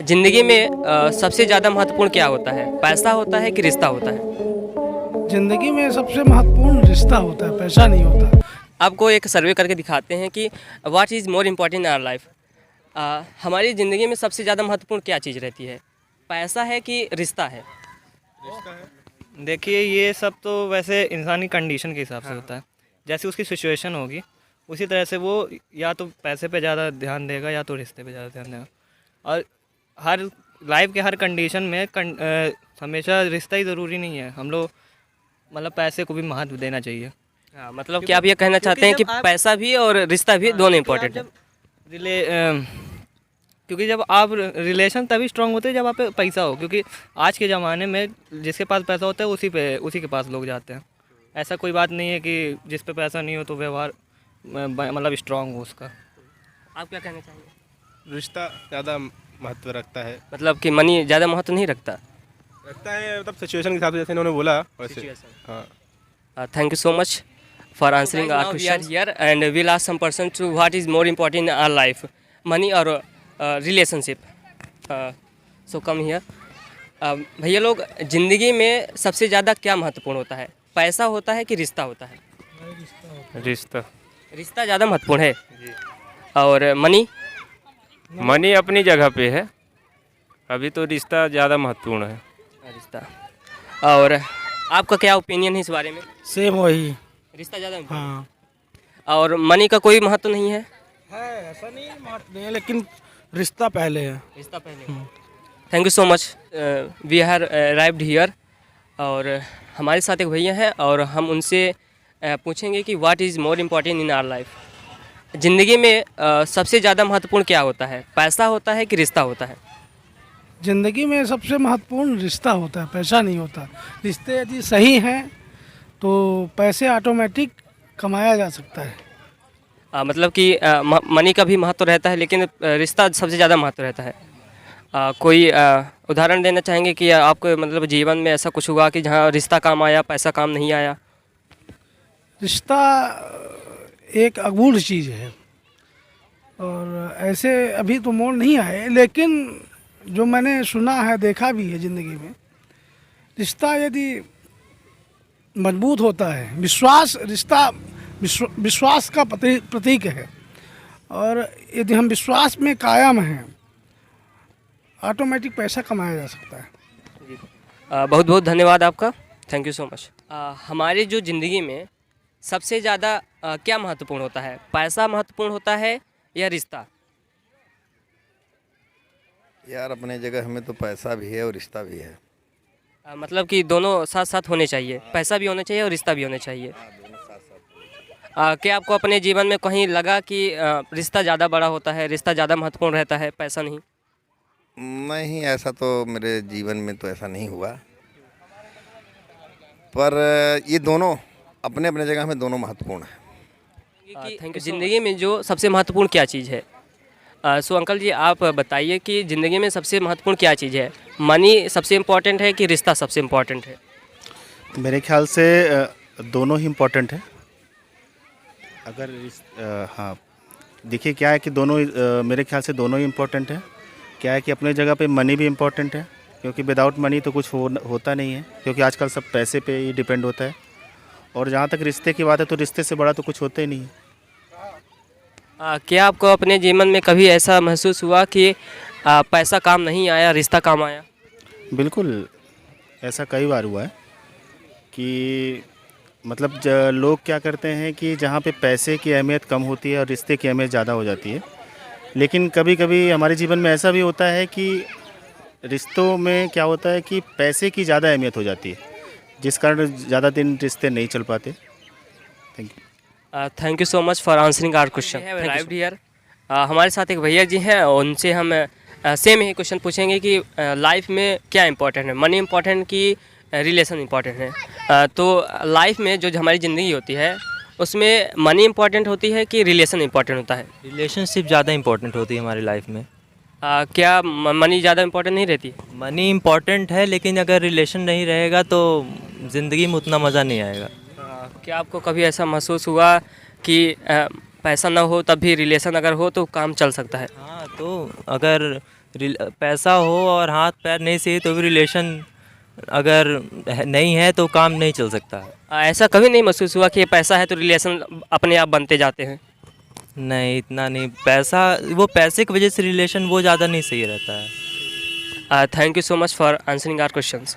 ज़िंदगी में सबसे ज़्यादा महत्वपूर्ण क्या होता है? पैसा होता है कि रिश्ता होता है? ज़िंदगी में सबसे महत्वपूर्ण रिश्ता होता है, पैसा नहीं होता। आपको एक सर्वे करके दिखाते हैं कि what is more important in our life. हमारी ज़िंदगी में सबसे ज़्यादा महत्वपूर्ण क्या चीज़ रहती है? पैसा है कि रिश्ता है? देखिए ये सब तो वैसे इंसानी कंडीशन के हिसाब से होता है। जैसी उसकी सिचुएशन होगी उसी तरह से वो या तो पैसे पे ज़्यादा ध्यान देगा या तो रिश्ते पे ज़्यादा ध्यान देगा। और हर लाइफ के हर कंडीशन में हमेशा रिश्ता ही ज़रूरी नहीं है। हम लोग मतलब पैसे को भी महत्व देना चाहिए। हाँ, मतलब कि आप ये कहना चाहते हैं कि पैसा भी और रिश्ता भी दोनों इम्पोर्टेंट है। रिले क्योंकि जब आप रिलेशन तभी स्ट्रांग होते हैं जब आप पे पैसा हो, क्योंकि आज के ज़माने में जिसके पास पैसा होता है उसी के पास लोग जाते हैं। ऐसा कोई बात नहीं है कि जिस पे पैसा नहीं हो तो व्यवहार मतलब स्ट्रांग हो उसका। आप क्या कहना चाहेंगे? रिश्ता ज़्यादा महत्व रखता है। मतलब कि मनी ज़्यादा महत्व नहीं रखता? रखता है मतलब सिचुएशन के हिसाब से, जैसे इन्होंने बोला वैसे। हाँ। Thank you so much for answering our questions. We are here and we'll ask some person to what is more important in our life, money or relationship. So come here. भैया लोग, ज़िंदगी में सबसे ज़्यादा क्या महत्वपूर्ण होता है? पैसा होता है कि रिश्ता होता है? रिश्ता। रिश्ता ज़्यादा महत्वपूर्ण है। और मनी? मनी अपनी जगह पे है, अभी तो रिश्ता ज़्यादा महत्वपूर्ण है। रिश्ता। और आपका क्या ओपिनियन है इस बारे में? सेम वही। रिश्ता ज़्यादा important हाँ, और मनी का कोई महत्व नहीं है? ऐसा नहीं महत्व नहीं है, लेकिन रिश्ता पहले है। रिश्ता पहले। Thank you so much. We have arrived here. और हमारे साथ एक भैया हैं और हम उनसे पूछेंगे कि what is more important in our life. ज़िंदगी में सबसे ज़्यादा महत्वपूर्ण क्या होता है? पैसा होता है कि रिश्ता होता है? ज़िंदगी में सबसे महत्वपूर्ण रिश्ता होता है, पैसा नहीं होता। रिश्ते यदि सही हैं तो पैसे ऑटोमेटिक कमाया जा सकता है। मतलब कि मनी का भी महत्व रहता है लेकिन रिश्ता सबसे ज़्यादा महत्व रहता है। कोई उदाहरण देना चाहेंगे कि आपको मतलब जीवन में ऐसा कुछ हुआ कि जहाँ रिश्ता काम आया, पैसा काम नहीं आया? रिश्ता एक अगूढ़ चीज़ है और ऐसे अभी तो मोड़ नहीं आए, लेकिन जो मैंने सुना है, देखा भी है ज़िंदगी में, रिश्ता यदि मजबूत होता है, रिश्ता विश्वास का प्रतीक है, और यदि हम विश्वास में कायम हैं ऑटोमेटिक पैसा कमाया जा सकता है। बहुत बहुत धन्यवाद आपका। Thank you so much. हमारी जो ज़िंदगी में सबसे ज़्यादा क्या महत्वपूर्ण होता है? पैसा महत्वपूर्ण होता है या रिश्ता? यार अपने जगह हमें तो पैसा भी है और रिश्ता भी है। मतलब कि दोनों साथ साथ होने चाहिए, पैसा भी होना चाहिए और रिश्ता भी होना चाहिए। क्या आपको अपने जीवन में कहीं लगा कि रिश्ता ज़्यादा बड़ा होता है, रिश्ता ज़्यादा महत्वपूर्ण रहता है, पैसा नहीं? नहीं, ऐसा तो मेरे जीवन में तो ऐसा नहीं हुआ, पर ये दोनों अपने अपने जगह में दोनों महत्वपूर्ण है। Thank you. ज़िंदगी में जो सबसे महत्वपूर्ण क्या चीज़ है? सो अंकल जी, आप बताइए कि ज़िंदगी में सबसे महत्वपूर्ण क्या चीज़ है? मनी सबसे इम्पोर्टेंट है कि रिश्ता सबसे इम्पोर्टेंट है? मेरे ख्याल से दोनों ही इम्पोर्टेंट हैं। हाँ, देखिए क्या है कि दोनों मेरे ख्याल से दोनों ही इम्पोर्टेंट हैं। क्या है कि अपने जगह पे मनी भी इम्पोर्टेंट है, क्योंकि विदाउट मनी तो कुछ होता नहीं है, क्योंकि आजकल सब पैसे पे ही डिपेंड होता है। और जहाँ तक रिश्ते की बात है तो रिश्ते से बड़ा तो कुछ होता ही नहीं है। क्या आपको अपने जीवन में कभी ऐसा महसूस हुआ कि पैसा काम नहीं आया, रिश्ता काम आया? बिल्कुल, ऐसा कई बार हुआ है कि मतलब लोग क्या करते हैं कि जहाँ पे पैसे की अहमियत कम होती है और रिश्ते की अहमियत ज़्यादा हो जाती है। लेकिन कभी कभी हमारे जीवन में ऐसा भी होता है कि रिश्तों में क्या होता है कि पैसे की ज़्यादा अहमियत हो जाती है, जिस कारण ज़्यादा दिन रिश्ते नहीं चल पाते। Thank you. Thank you so much for answering our question. Here हमारे साथ एक भैया जी हैं, उनसे हम सेम ही क्वेश्चन पूछेंगे कि लाइफ में क्या इंपॉर्टेंट है, मनी इम्पोर्टेंट कि रिलेशन इम्पॉर्टेंट है? तो लाइफ में जो हमारी ज़िंदगी होती है उसमें मनी इम्पॉर्टेंट होती है कि रिलेशन इम्पॉर्टेंट होता है? रिलेशनशिप ज़्यादा इम्पोर्टेंट होती है हमारी लाइफ में। क्या मनी ज़्यादा इम्पोर्टेंट नहीं रहती? मनी इम्पोर्टेंट है, लेकिन अगर रिलेशन नहीं रहेगा तो ज़िंदगी में उतना मज़ा नहीं आएगा। क्या आपको कभी ऐसा महसूस हुआ कि पैसा ना हो तब भी रिलेशन अगर हो तो काम चल सकता है? हाँ, तो अगर पैसा हो और हाथ पैर नहीं सही तो भी रिलेशन अगर नहीं है तो काम नहीं चल सकता है। ऐसा कभी नहीं महसूस हुआ कि पैसा है तो रिलेशन अपने आप बनते जाते हैं? नहीं, इतना नहीं। पैसा, वो पैसे की वजह से रिलेशन वो ज़्यादा नहीं सही रहता है। Thank you so much for answering our questions.